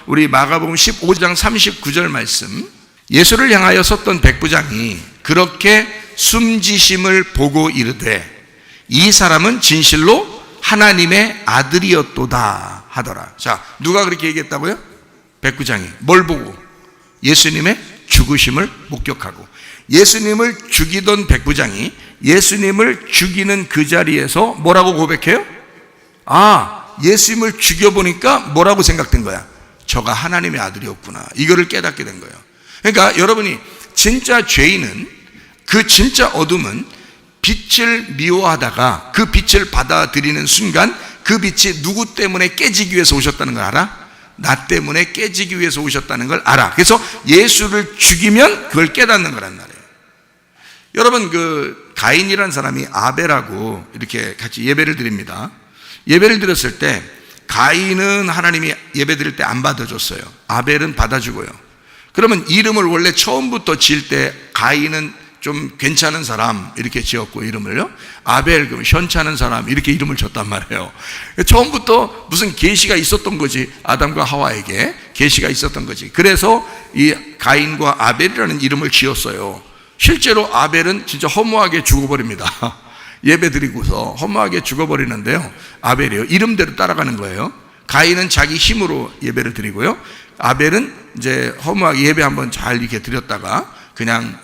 우리 마가복음 15장 39절 말씀, 예수를 향하여 섰던 백부장이 그렇게 숨지심을 보고 이르되 이 사람은 진실로 하나님의 아들이었도다 하더라. 자, 누가 그렇게 얘기했다고요? 백부장이. 뭘 보고? 예수님의 죽으심을 목격하고. 예수님을 죽이던 백부장이 예수님을 죽이는 그 자리에서 뭐라고 고백해요? 예수님을 죽여보니까 뭐라고 생각된 거야? 저가 하나님의 아들이었구나. 이거를 깨닫게 된 거예요. 그러니까 여러분이 진짜 죄인은, 그 진짜 어둠은 빛을 미워하다가 그 빛을 받아들이는 순간 그 빛이 누구 때문에 깨지기 위해서 오셨다는 걸 알아? 나 때문에 깨지기 위해서 오셨다는 걸 알아. 그래서 예수를 죽이면 그걸 깨닫는 거란 말이에요. 여러분, 그 가인이라는 사람이 아벨하고 이렇게 같이 예배를 드립니다. 예배를 드렸을 때 가인은 하나님이 예배 드릴 때 안 받아줬어요. 아벨은 받아주고요. 그러면 이름을 원래 처음부터 지을 때 가인은 좀 괜찮은 사람 이렇게 지었고, 이름을요, 아벨, 그럼 현찮은 사람 이렇게 이름을 줬단 말이에요. 처음부터 무슨 계시가 있었던 거지. 아담과 하와에게 계시가 있었던 거지. 그래서 이 가인과 아벨이라는 이름을 지었어요. 실제로 아벨은 진짜 허무하게 죽어버립니다. 예배 드리고서 허무하게 죽어버리는데요, 아벨이요, 이름대로 따라가는 거예요. 가인은 자기 힘으로 예배를 드리고요, 아벨은 이제 허무하게 예배 한번 잘 이렇게 드렸다가 그냥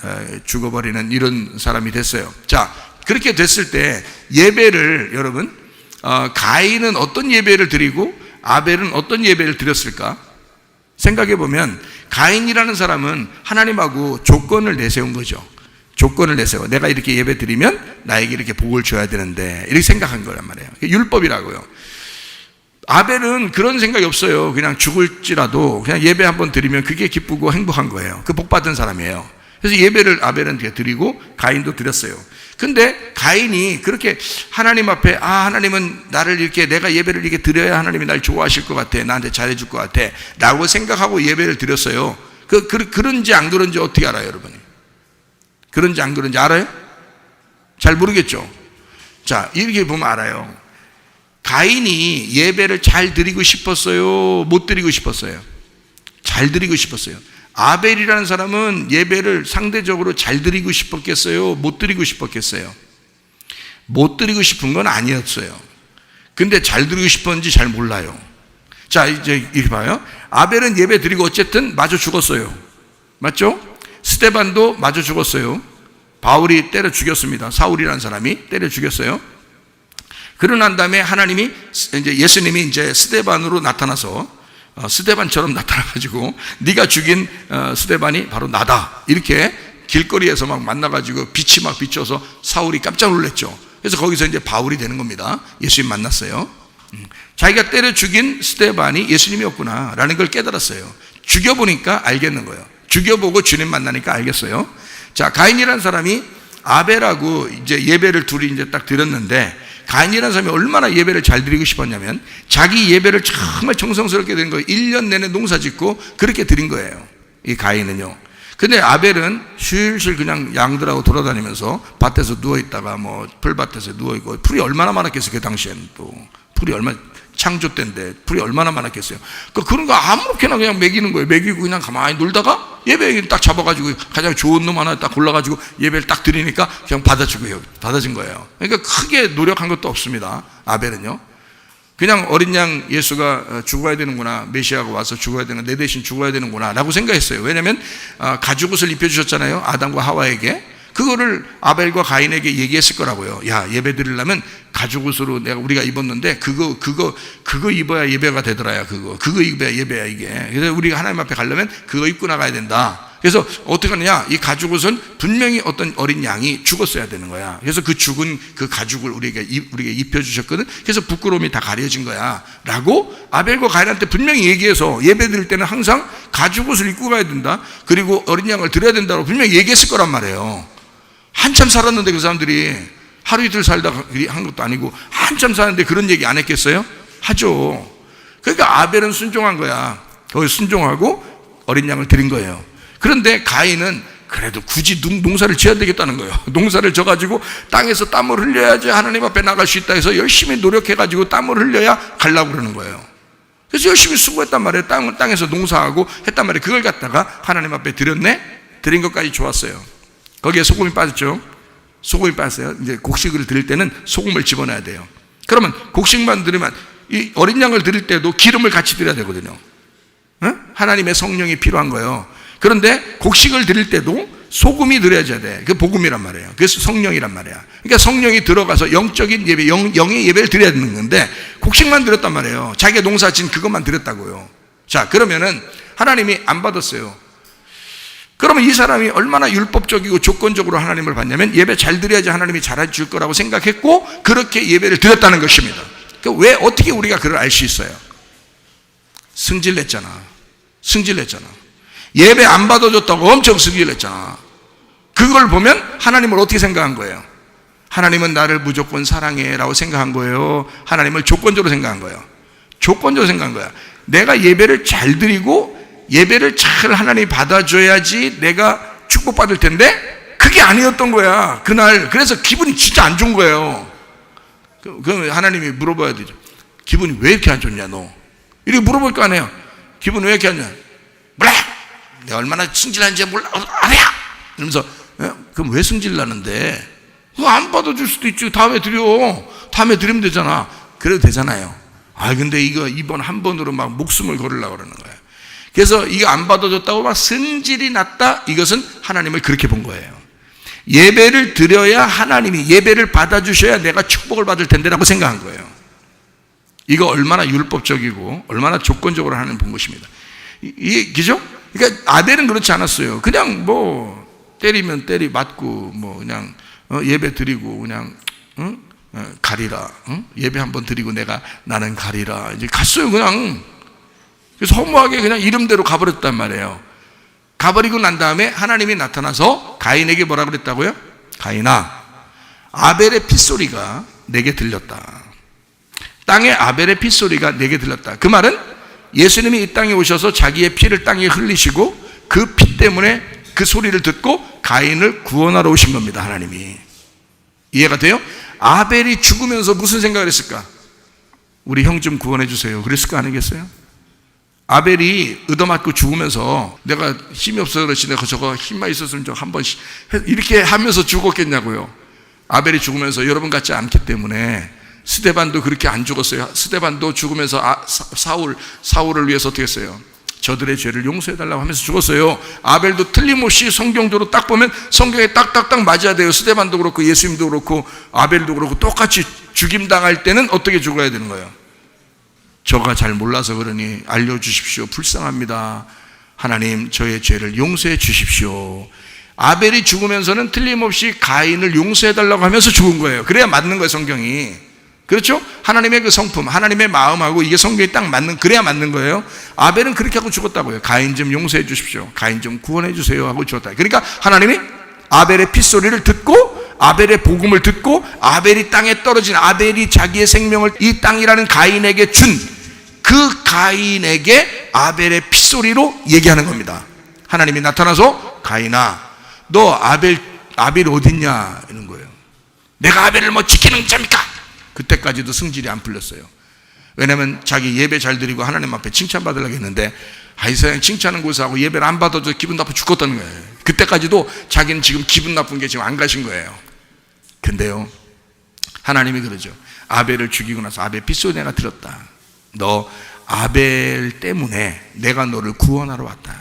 죽어버리는 이런 사람이 됐어요. 자, 그렇게 됐을 때 예배를, 여러분, 가인은 어떤 예배를 드리고 아벨은 어떤 예배를 드렸을까? 생각해 보면 가인이라는 사람은 하나님하고 조건을 내세운 거죠. 조건을 내세워. 내가 이렇게 예배 드리면 나에게 이렇게 복을 줘야 되는데, 이렇게 생각한 거란 말이에요. 율법이라고요. 아벨은 그런 생각이 없어요. 그냥 죽을지라도 그냥 예배 한번 드리면 그게 기쁘고 행복한 거예요. 그 복 받은 사람이에요. 그래서 예배를 아벨은 드리고 가인도 드렸어요. 근데 가인이 그렇게 하나님 앞에, 하나님은 나를 이렇게, 내가 예배를 이렇게 드려야 하나님이 날 좋아하실 것 같아, 나한테 잘해줄 것 같아 라고 생각하고 예배를 드렸어요. 그런지 안 그런지 어떻게 알아요, 여러분이? 그런지 안 그런지 알아요? 잘 모르겠죠? 자, 이렇게 보면 알아요. 가인이 예배를 잘 드리고 싶었어요? 못 드리고 싶었어요? 잘 드리고 싶었어요. 아벨이라는 사람은 예배를 상대적으로 잘 드리고 싶었겠어요? 못 드리고 싶었겠어요? 못 드리고 싶은 건 아니었어요. 근데 잘 드리고 싶었는지 잘 몰라요. 자, 이제 이렇게 봐요. 아벨은 예배 드리고 어쨌든 마저 죽었어요. 맞죠? 스데반도 마저 죽었어요. 바울이 때려 죽였습니다. 사울이라는 사람이 때려 죽였어요. 그러고 난 다음에 하나님이, 이제 예수님이 이제 스데반으로 나타나서, 스데반처럼 나타나가지고 네가 죽인 스데반이 바로 나다, 이렇게 길거리에서 막 만나가지고 빛이 막 비춰서 사울이 깜짝 놀랐죠. 그래서 거기서 이제 바울이 되는 겁니다. 예수님 만났어요. 자기가 때려 죽인 스데반이 예수님이었구나 라는 걸 깨달았어요. 죽여보니까 알겠는 거예요. 죽여보고 주님 만나니까 알겠어요. 자, 가인이라는 사람이 아벨하고 이제 예배를 둘이 이제 딱 드렸는데, 가인이라는 사람이 얼마나 예배를 잘 드리고 싶었냐면 자기 예배를 정말 정성스럽게 드린 거예요. 1년 내내 농사 짓고 그렇게 드린 거예요, 이 가인은요. 근데 아벨은 슬슬 그냥 양들하고 돌아다니면서 밭에서 누워있다가 뭐 풀밭에서 누워있고, 풀이 얼마나 많았겠어요. 그 당시에는 또 풀이 얼마나, 창조 때인데 풀이 얼마나 많았겠어요. 그런 거 아무렇게나 그냥 먹이는 거예요. 먹이고 그냥 가만히 놀다가 예배 딱 잡아가지고 가장 좋은 놈 하나 딱 골라가지고 예배를 딱 드리니까 그냥 받아준 거예요. 그러니까 크게 노력한 것도 없습니다, 아벨은요. 그냥 어린 양 예수가 죽어야 되는구나, 메시아가 와서 죽어야 되는, 내 대신 죽어야 되는구나 라고 생각했어요. 왜냐하면 가죽옷을 입혀주셨잖아요, 아담과 하와에게. 그거를 아벨과 가인에게 얘기했을 거라고요. 야, 예배 드리려면 가죽옷으로 우리가 입었는데 그거 입어야 예배가 되더라야. 그거 입어야 예배야 이게. 그래서 우리가 하나님 앞에 가려면 그거 입고 나가야 된다. 그래서 어떻게 하느냐, 이 가죽옷은 분명히 어떤 어린 양이 죽었어야 되는 거야. 그래서 그 죽은 그 가죽을 우리에게 입혀주셨거든. 그래서 부끄러움이 다 가려진 거야 라고 아벨과 가인한테 분명히 얘기해서 예배 드릴 때는 항상 가죽옷을 입고 가야 된다, 그리고 어린 양을 드려야 된다고 분명히 얘기했을 거란 말이에요. 한참 살았는데, 그 사람들이 하루 이틀 살다가 한 것도 아니고 한참 사는데 그런 얘기 안 했겠어요? 하죠. 그러니까 아벨은 순종한 거야. 거기 순종하고 어린 양을 드린 거예요. 그런데 가인은 그래도 굳이 농사를 지어야 되겠다는 거예요. 농사를 져가지고 땅에서 땀을 흘려야지 하나님 앞에 나갈 수 있다 해서 열심히 노력해가지고 땀을 흘려야 가려고 그러는 거예요. 그래서 열심히 수고했단 말이에요. 땅에서 농사하고 했단 말이에요. 그걸 갖다가 하나님 앞에 드렸네? 드린 것까지 좋았어요. 거기에 소금이 빠졌죠. 소금이 빠졌어요. 이제 곡식을 드릴 때는 소금을 집어넣어야 돼요. 그러면 곡식만 드리면, 이 어린 양을 드릴 때도 기름을 같이 드려야 되거든요. 하나님의 성령이 필요한 거예요. 그런데 곡식을 드릴 때도 소금이 들어야져야 돼. 그게 복음이란 말이에요. 그래서 성령이란 말이야. 그러니까 성령이 들어가서 영적인 예배, 영의 예배를 드려야 되는 건데 곡식만 드렸단 말이에요. 자기가 농사 지은 그것만 드렸다고요. 자, 그러면은 하나님이 안 받았어요. 그러면 이 사람이 얼마나 율법적이고 조건적으로 하나님을 받냐면, 예배 잘 드려야지 하나님이 잘해 줄 거라고 생각했고 그렇게 예배를 드렸다는 것입니다. 왜 어떻게 우리가 그걸 알 수 있어요? 승질냈잖아. 예배 안 받아줬다고 엄청 승질냈잖아. 그걸 보면 하나님을 어떻게 생각한 거예요? 하나님은 나를 무조건 사랑해 라고 생각한 거예요? 하나님을 조건적으로 생각한 거예요? 조건적으로 생각한 거야. 내가 예배를 잘 드리고 예배를 잘 하나님이 받아줘야지 내가 축복받을 텐데 그게 아니었던 거야 그날. 그래서 기분이 진짜 안 좋은 거예요. 그럼 하나님이 물어봐야 되죠. 기분이 왜 이렇게 안 좋냐 너? 이렇게 물어볼 거 아니에요. 기분이 왜 이렇게 안 좋냐? 몰라! 내가 얼마나 승질나는지 몰라! 알아야! 이러면서 그럼 왜 승질나는데? 그거 안 받아줄 수도 있지. 다음에 드리면 되잖아. 그래도 되잖아요. 근데 이거 이번 한 번으로 막 목숨을 걸으려고 그러는 거예요. 그래서 이거 안 받아줬다고 막 승질이 났다. 이것은 하나님을 그렇게 본 거예요. 예배를 드려야 하나님이 예배를 받아주셔야 내가 축복을 받을 텐데 라고 생각한 거예요. 이거 얼마나 율법적이고 얼마나 조건적으로 하나님 본 것입니다. 그죠? 그러니까 아벨은 그렇지 않았어요. 그냥 뭐 때리면 맞고 뭐 그냥 예배 드리고 그냥 가리라. 예배 한번 드리고 나는 가리라. 이제 갔어요 그냥. 그래서 허무하게 그냥 이름대로 가버렸단 말이에요. 가버리고 난 다음에 하나님이 나타나서 가인에게 뭐라 그랬다고요? 가인아, 아벨의 핏소리가 내게 들렸다. 땅에 아벨의 핏소리가 내게 들렸다. 그 말은 예수님이 이 땅에 오셔서 자기의 피를 땅에 흘리시고 그 피 때문에 그 소리를 듣고 가인을 구원하러 오신 겁니다. 하나님이. 이해가 돼요? 아벨이 죽으면서 무슨 생각을 했을까? 우리 형 좀 구원해 주세요. 그랬을 거 아니겠어요? 아벨이 얻어맞고 죽으면서 내가 힘이 없어서 그렇지 내가 저거 힘만 있었으면 좀 한 번씩 이렇게 하면서 죽었겠냐고요. 아벨이 죽으면서 여러분 같지 않기 때문에 스데반도 그렇게 안 죽었어요. 스데반도 죽으면서 사울을 위해서 어떻게 했어요? 저들의 죄를 용서해달라고 하면서 죽었어요. 아벨도 틀림없이 성경적으로 딱 보면 성경에 딱딱딱 맞아야 돼요. 스데반도 그렇고 예수님도 그렇고 아벨도 그렇고 똑같이 죽임당할 때는 어떻게 죽어야 되는 거예요? 저가 잘 몰라서 그러니 알려주십시오. 불쌍합니다. 하나님 저의 죄를 용서해 주십시오. 아벨이 죽으면서는 틀림없이 가인을 용서해달라고 하면서 죽은 거예요. 그래야 맞는 거예요 성경이. 그렇죠? 하나님의 그 성품, 하나님의 마음하고 이게 성경에 딱 맞는, 그래야 맞는 거예요. 아벨은 그렇게 하고 죽었다고요. 가인 좀 용서해 주십시오. 가인 좀 구원해 주세요 하고 죽었다. 그러니까 하나님이 아벨의 핏소리를 듣고 아벨의 복음을 듣고 아벨이 땅에 떨어진, 아벨이 자기의 생명을 이 땅이라는 가인에게 준 그 가인에게 아벨의 핏소리로 얘기하는 겁니다. 하나님이 나타나서 가인아 너 아벨 어딨냐 이런 거예요. 내가 아벨을 뭐 지키는 자입니까? 그때까지도 승질이 안 풀렸어요. 왜냐하면 자기 예배 잘 드리고 하나님 앞에 칭찬받으려고 했는데 이 사람이 칭찬은 고사하고 예배를 안 받아도 기분 나빠 죽었다는 거예요. 그때까지도 자기는 지금 기분 나쁜 게 지금 안 가신 거예요. 근데요 하나님이 그러죠. 아벨을 죽이고 나서 아벨 핏소리 내가 들었다. 너 아벨 때문에 내가 너를 구원하러 왔다.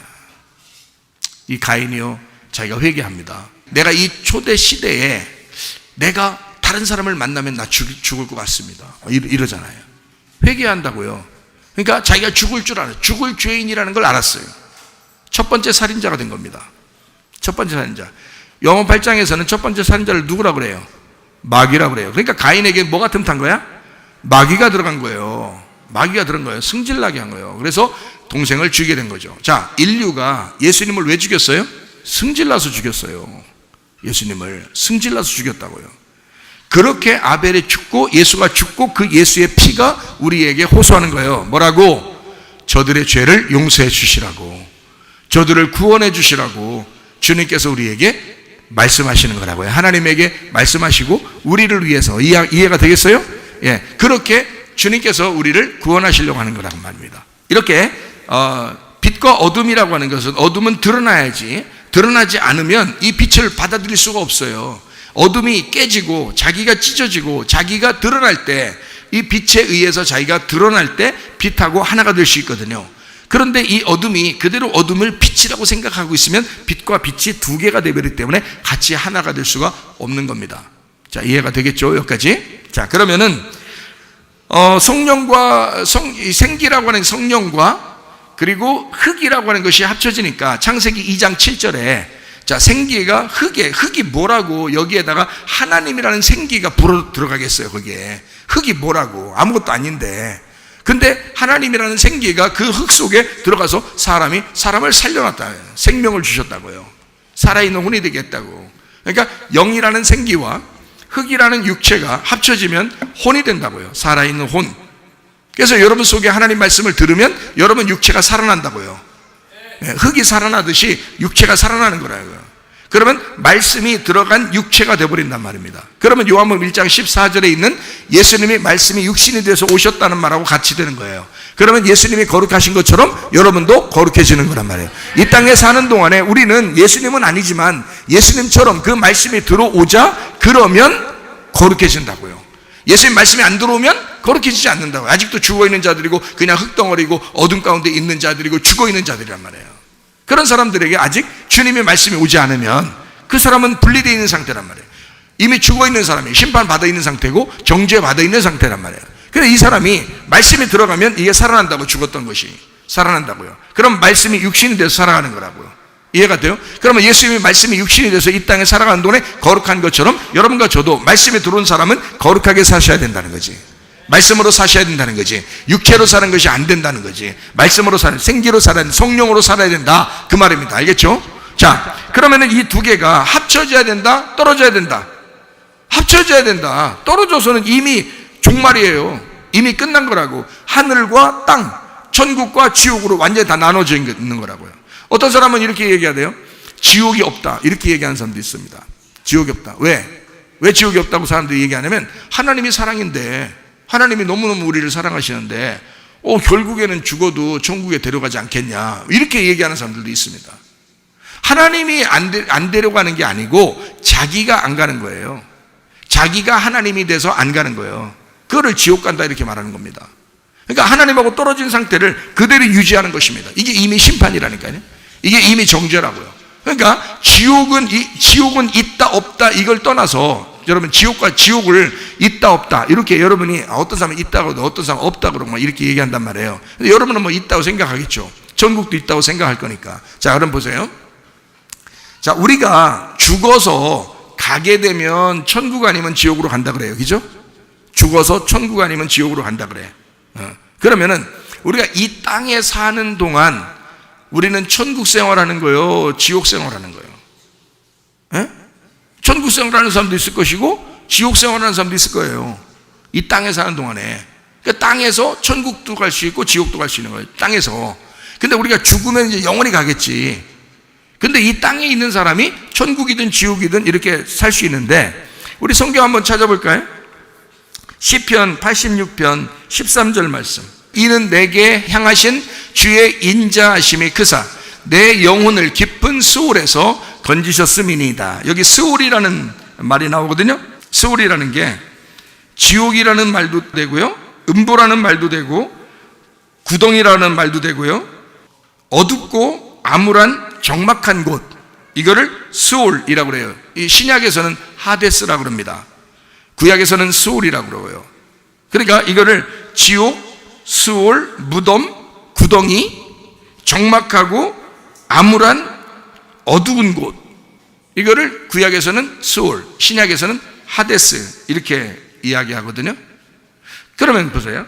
이 가인이요 자기가 회개합니다. 내가 이 초대 시대에 내가 다른 사람을 만나면 나 죽을 것 같습니다. 이러잖아요. 회개한다고요. 그러니까 자기가 죽을 줄 알아요. 죽을 죄인이라는 걸 알았어요. 첫 번째 살인자가 된 겁니다. 첫 번째 살인자. 영어 8장에서는 첫 번째 살인자를 누구라고 그래요? 마귀라고 그래요. 그러니까 가인에게 뭐가 틈탄 거야? 마귀가 들어간 거예요. 마귀가 들어간 거예요. 승질나게 한 거예요. 그래서 동생을 죽이게 된 거죠. 자, 인류가 예수님을 왜 죽였어요? 승질나서 죽였어요. 예수님을 승질나서 죽였다고요. 그렇게 아벨이 죽고 예수가 죽고 그 예수의 피가 우리에게 호소하는 거예요. 뭐라고? 저들의 죄를 용서해 주시라고, 저들을 구원해 주시라고 주님께서 우리에게 말씀하시는 거라고요. 하나님에게 말씀하시고 우리를 위해서. 이해가 되겠어요? 예, 그렇게 주님께서 우리를 구원하시려고 하는 거란 말입니다. 이렇게 빛과 어둠이라고 하는 것은 어둠은 드러나야지, 드러나지 않으면 이 빛을 받아들일 수가 없어요. 어둠이 깨지고 자기가 찢어지고 자기가 드러날 때, 이 빛에 의해서 자기가 드러날 때 빛하고 하나가 될 수 있거든요. 그런데 이 어둠이 그대로 어둠을 빛이라고 생각하고 있으면 빛과 빛이 두 개가 되버리기 때문에 같이 하나가 될 수가 없는 겁니다. 자, 이해가 되겠죠? 여기까지. 자, 그러면은 성령과 생기라고 하는 성령과 그리고 흙이라고 하는 것이 합쳐지니까 창세기 2장 7절에 자, 생기가 흙이 뭐라고 여기에다가 하나님이라는 생기가 불어 들어가겠어요. 거기에 흙이 뭐라고, 아무것도 아닌데. 근데 하나님이라는 생기가 그 흙 속에 들어가서 사람을 살려놨다, 생명을 주셨다고요. 살아있는 혼이 되겠다고. 그러니까 영이라는 생기와 흙이라는 육체가 합쳐지면 혼이 된다고요. 살아있는 혼. 그래서 여러분 속에 하나님 말씀을 들으면 여러분 육체가 살아난다고요. 흙이 살아나듯이 육체가 살아나는 거라고요. 그러면 말씀이 들어간 육체가 되어버린단 말입니다. 그러면 요한복음 1장 14절에 있는 예수님이 말씀이 육신이 돼서 오셨다는 말하고 같이 되는 거예요. 그러면 예수님이 거룩하신 것처럼 여러분도 거룩해지는 거란 말이에요. 이 땅에 사는 동안에 우리는 예수님은 아니지만 예수님처럼 그 말씀이 들어오자 그러면 거룩해진다고요. 예수님 말씀이 안 들어오면 거룩해지지 않는다고요. 아직도 죽어있는 자들이고 그냥 흙덩어리고 어둠 가운데 있는 자들이고 죽어있는 자들이란 말이에요. 그런 사람들에게 아직 주님의 말씀이 오지 않으면 그 사람은 분리되어 있는 상태란 말이에요. 이미 죽어있는 사람이 심판받아 있는 상태고 정죄받아 있는 상태란 말이에요. 그래서 이 사람이 말씀이 들어가면 이게 살아난다고, 죽었던 것이 살아난다고요. 그럼 말씀이 육신이 돼서 살아가는 거라고요. 이해가 돼요? 그러면 예수님이 말씀이 육신이 돼서 이 땅에 살아가는 동안에 거룩한 것처럼 여러분과 저도 말씀에 들어온 사람은 거룩하게 사셔야 된다는 거지. 말씀으로 사셔야 된다는 거지. 육체로 사는 것이 안 된다는 거지. 말씀으로 사는, 생기로 살아야 된다, 성령으로 살아야 된다, 그 말입니다. 알겠죠? 자, 그러면은 이 두 개가 합쳐져야 된다, 떨어져야 된다. 합쳐져야 된다. 떨어져서는 이미 종말이에요. 이미 끝난 거라고. 하늘과 땅, 천국과 지옥으로 완전히 다 나눠져 있는 거라고요. 어떤 사람은 이렇게 얘기하대요. 지옥이 없다, 이렇게 얘기하는 사람도 있습니다. 지옥이 없다. 왜 지옥이 없다고 사람들이 얘기하냐면 하나님이 사랑인데, 하나님이 너무너무 우리를 사랑하시는데 결국에는 죽어도 천국에 데려가지 않겠냐, 이렇게 얘기하는 사람들도 있습니다. 하나님이 안 데려가는 게 아니고 자기가 안 가는 거예요. 자기가 하나님이 돼서 안 가는 거예요. 그거를 지옥 간다 이렇게 말하는 겁니다. 그러니까 하나님하고 떨어진 상태를 그대로 유지하는 것입니다. 이게 이미 심판이라니까요. 이게 이미 정죄라고요. 그러니까 지옥은 있다 없다 이걸 떠나서 여러분, 지옥과 지옥을 있다 없다 이렇게 여러분이 어떤 사람은 있다고 하고 어떤 사람은 없다고 그러고 이렇게 얘기한단 말이에요. 근데 여러분은 뭐 있다고 생각하겠죠. 천국도 있다고 생각할 거니까. 자, 그럼 보세요. 자, 우리가 죽어서 가게 되면 천국 아니면 지옥으로 간다 그래요. 그죠? 죽어서 천국 아니면 지옥으로 간다 그래. 그러면은 우리가 이 땅에 사는 동안 우리는 천국 생활하는 거요, 지옥 생활하는 거예요. 천국 생활하는 사람도 있을 것이고 지옥 생활하는 사람도 있을 거예요. 이 땅에 사는 동안에. 그러니까 땅에서 천국도 갈 수 있고 지옥도 갈 수 있는 거예요. 땅에서. 근데 우리가 죽으면 이제 영원히 가겠지. 근데 이 땅에 있는 사람이 천국이든 지옥이든 이렇게 살 수 있는데, 우리 성경 한번 찾아볼까요? 시편 86편 13절 말씀. 이는 내게 향하신 주의 인자하심이 크사 내 영혼을 깊은 스올에서 건지셨음이니이다. 여기 스올이라는 말이 나오거든요. 스올이라는 게 지옥이라는 말도 되고요, 음부라는 말도 되고, 구덩이라는 말도 되고요, 어둡고 암울한 적막한 곳, 이거를 스올이라고 그래요. 이 신약에서는 하데스라고 그럽니다. 구약에서는 스올이라고 그러고요. 그러니까 이거를 지옥, 스올, 무덤, 구덩이, 적막하고 암울한 어두운 곳, 이거를 구약에서는 스올, 신약에서는 하데스 이렇게 이야기하거든요. 그러면 보세요.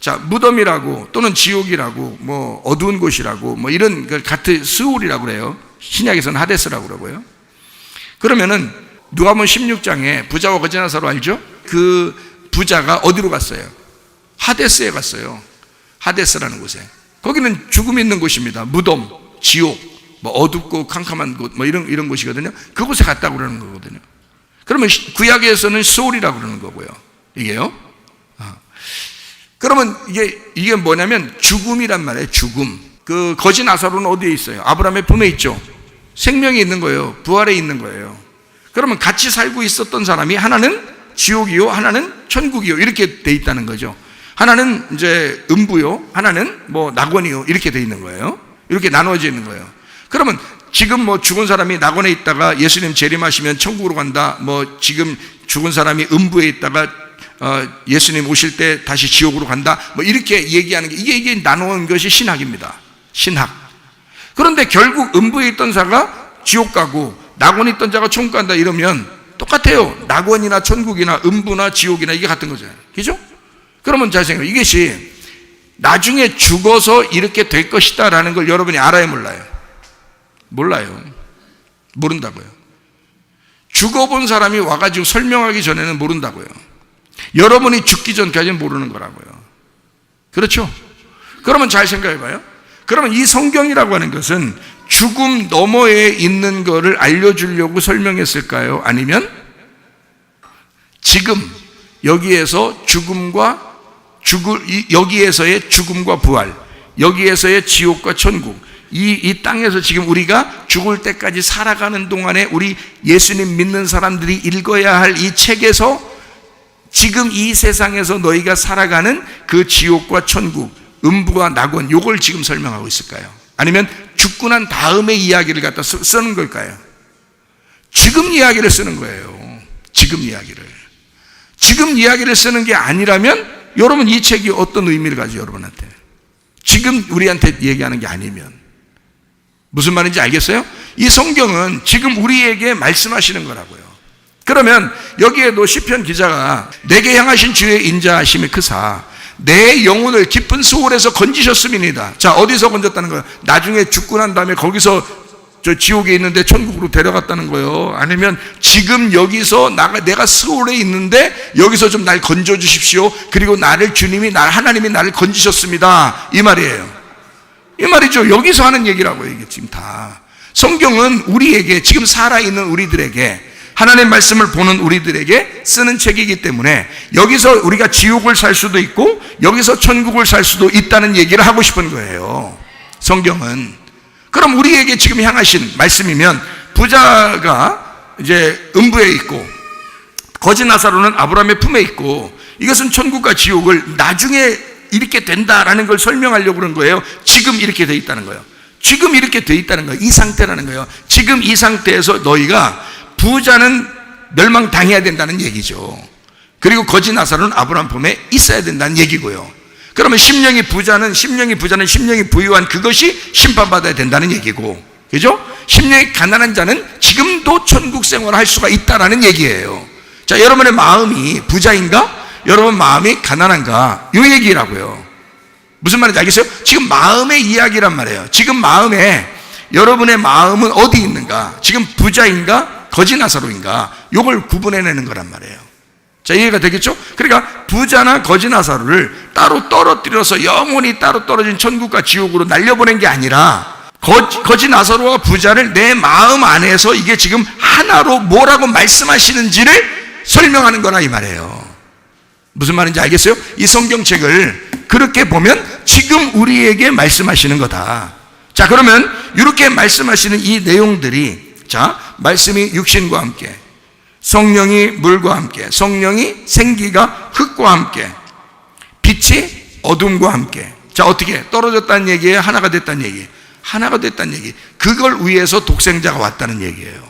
자, 무덤이라고 또는 지옥이라고 뭐 어두운 곳이라고 뭐 이런 걸 같은 스올이라고 그래요. 신약에서는 하데스라고 그러고요. 그러면은 누가복음 16장에 부자와 거지 나사로 알죠? 그 부자가 어디로 갔어요? 하데스에 갔어요. 하데스라는 곳에. 거기는 죽음이 있는 곳입니다. 무덤, 지옥, 뭐 어둡고 캄캄한 곳, 뭐 이런 곳이거든요. 그곳에 갔다고 그러는 거거든요. 그러면 구약에서는 소울이라고 그러는 거고요. 이게요. 그러면 이게 뭐냐면 죽음이란 말이에요. 죽음. 그 거지 나사로는 어디에 있어요? 아브라함의 품에 있죠. 생명이 있는 거예요. 부활에 있는 거예요. 그러면 같이 살고 있었던 사람이 하나는 지옥이요, 하나는 천국이요, 이렇게 돼 있다는 거죠. 하나는 이제 음부요, 하나는 뭐 낙원이요, 이렇게 돼 있는 거예요. 이렇게 나누어져 있는 거예요. 그러면 지금 뭐 죽은 사람이 낙원에 있다가 예수님 재림하시면 천국으로 간다, 뭐 지금 죽은 사람이 음부에 있다가 예수님 오실 때 다시 지옥으로 간다, 뭐 이렇게 얘기하는 게 이게 나누는 것이 신학입니다. 신학. 그런데 결국 음부에 있던 자가 지옥 가고 낙원에 있던 자가 천국 간다 이러면 똑같아요. 낙원이나 천국이나 음부나 지옥이나 이게 같은 거잖아요. 그죠? 그러면 잘 생각해요. 이것이 나중에 죽어서 이렇게 될 것이다 라는 걸 여러분이 알아요, 몰라요? 몰라요. 모른다고요. 죽어본 사람이 와가지고 설명하기 전에는 모른다고요. 여러분이 죽기 전까지는 모르는 거라고요. 그렇죠? 그러면 잘 생각해봐요. 그러면 이 성경이라고 하는 것은 죽음 너머에 있는 거를 알려주려고 설명했을까요? 아니면 지금 여기에서 여기에서의 죽음과 부활, 여기에서의 지옥과 천국, 이 땅에서 지금 우리가 죽을 때까지 살아가는 동안에 우리 예수님 믿는 사람들이 읽어야 할 이 책에서 지금 이 세상에서 너희가 살아가는 그 지옥과 천국, 음부와 낙원, 요걸 지금 설명하고 있을까요? 아니면 죽고 난 다음에 이야기를 갖다 쓰는 걸까요? 지금 이야기를 쓰는 거예요. 지금 이야기를. 지금 이야기를 쓰는 게 아니라면 여러분 이 책이 어떤 의미를 가지고 여러분한테 지금 우리한테 얘기하는 게 아니면 무슨 말인지 알겠어요? 이 성경은 지금 우리에게 말씀하시는 거라고요. 그러면 여기에도 시편 기자가 내게 향하신 주의 인자하심이 크사 내 영혼을 깊은 수월에서 건지셨음이니이다. 자, 어디서 건졌다는 거예요? 나중에 죽고 난 다음에 거기서 저 지옥에 있는데 천국으로 데려갔다는 거예요? 아니면 지금 여기서 내가 수월에 있는데 여기서 좀 날 건져 주십시오. 그리고 하나님이 나를 건지셨습니다. 이 말이에요. 이 말이죠. 여기서 하는 얘기라고요. 이게 지금 다. 성경은 우리에게, 지금 살아있는 우리들에게, 하나님의 말씀을 보는 우리들에게 쓰는 책이기 때문에 여기서 우리가 지옥을 살 수도 있고 여기서 천국을 살 수도 있다는 얘기를 하고 싶은 거예요. 성경은. 그럼 우리에게 지금 향하신 말씀이면 부자가 이제 음부에 있고 거지 나사로는 아브라함의 품에 있고 이것은 천국과 지옥을 나중에 이렇게 된다라는 걸 설명하려고 그런 거예요. 지금 이렇게 돼 있다는 거예요. 지금 이렇게 돼 있다는 거예요. 이 상태라는 거예요. 지금 이 상태에서 너희가 부자는 멸망당해야 된다는 얘기죠. 그리고 거지 나사로는 아브라함 품에 있어야 된다는 얘기고요. 그러면 심령이 부자는 심령이 부유한 그것이 심판받아야 된다는 얘기고, 그죠? 심령이 가난한 자는 지금도 천국 생활을 할 수가 있다라는 얘기예요. 자, 여러분의 마음이 부자인가? 여러분 마음이 가난한가? 이 얘기라고요. 무슨 말인지 알겠어요? 지금 마음의 이야기란 말이에요. 지금 여러분의 마음은 어디 있는가? 지금 부자인가? 거지 나사로인가? 요걸 구분해내는 거란 말이에요. 자, 이해가 되겠죠? 그러니까 부자나 거지 나사로를 따로 떨어뜨려서 영원히 따로 떨어진 천국과 지옥으로 날려보낸 게 아니라 거지 나사로와 부자를 내 마음 안에서 이게 지금 하나로 뭐라고 말씀하시는지를 설명하는 거라 이 말이에요. 무슨 말인지 알겠어요? 이 성경책을 그렇게 보면 지금 우리에게 말씀하시는 거다. 자, 그러면 이렇게 말씀하시는 이 내용들이, 자, 말씀이 육신과 함께, 성령이 물과 함께, 성령이 생기가 흙과 함께, 빛이 어둠과 함께. 자, 어떻게 떨어졌다는 얘기예요? 하나가 됐다는 얘기. 하나가 됐다는 얘기. 그걸 위해서 독생자가 왔다는 얘기예요.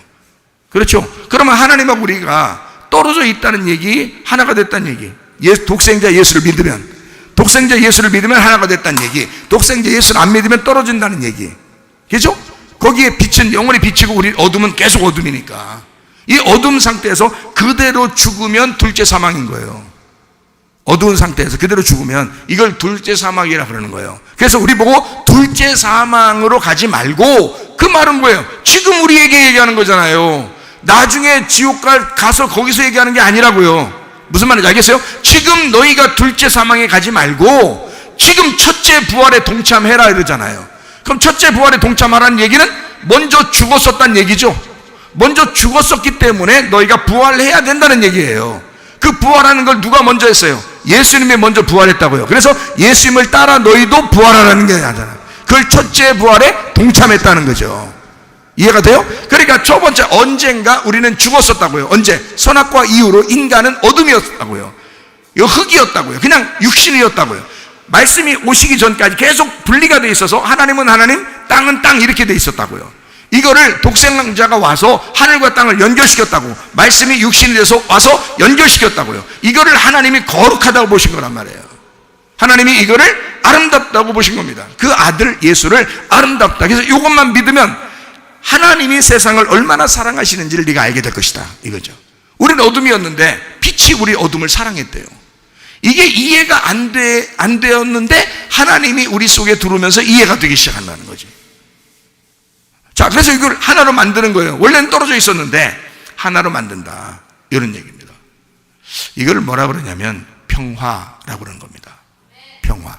그렇죠? 그러면 하나님하고 우리가 떨어져 있다는 얘기, 하나가 됐다는 얘기. 독생자 예수를 믿으면 하나가 됐다는 얘기. 독생자 예수를 안 믿으면 떨어진다는 얘기. 그죠? 거기에 빛은 영원히 빛이고 우리 어둠은 계속 어둠이니까. 이 어둠 상태에서 그대로 죽으면 둘째 사망인 거예요. 어두운 상태에서 그대로 죽으면 이걸 둘째 사망이라 그러는 거예요. 그래서 우리 보고 둘째 사망으로 가지 말고, 그 말은 뭐예요? 지금 우리에게 얘기하는 거잖아요. 나중에 지옥 가서 거기서 얘기하는 게 아니라고요. 무슨 말인지 알겠어요? 지금 너희가 둘째 사망에 가지 말고 지금 첫째 부활에 동참해라 이러잖아요. 그럼 첫째 부활에 동참하라는 얘기는 먼저 죽었었다는 얘기죠. 먼저 죽었었기 때문에 너희가 부활해야 된다는 얘기예요. 그 부활하는 걸 누가 먼저 했어요? 예수님이 먼저 부활했다고요. 그래서 예수님을 따라 너희도 부활하라는 게 아니잖아요. 그걸 첫째 부활에 동참했다는 거죠. 이해가 돼요? 그러니까 첫 번째, 언젠가 우리는 죽었었다고요. 언제? 선악과 이후로 인간은 어둠이었다고요. 이거 흙이었다고요. 그냥 육신이었다고요. 말씀이 오시기 전까지 계속 분리가 돼 있어서 하나님은 하나님, 땅은 땅 이렇게 돼 있었다고요. 이거를 독생자가 와서 하늘과 땅을 연결시켰다고, 말씀이 육신이 돼서 와서 연결시켰다고요. 이거를 하나님이 거룩하다고 보신 거란 말이에요. 하나님이 이거를 아름답다고 보신 겁니다. 그 아들 예수를 아름답다. 그래서 이것만 믿으면 하나님이 세상을 얼마나 사랑하시는지를 네가 알게 될 것이다, 이거죠. 우리는 어둠이었는데 빛이 우리 어둠을 사랑했대요. 이게 이해가 안 되었는데 하나님이 우리 속에 들어오면서 이해가 되기 시작한다는 거지. 자, 그래서 이걸 하나로 만드는 거예요. 원래는 떨어져 있었는데 하나로 만든다, 이런 얘기입니다. 이걸 뭐라 그러냐면 평화라고 그러는 겁니다. 평화.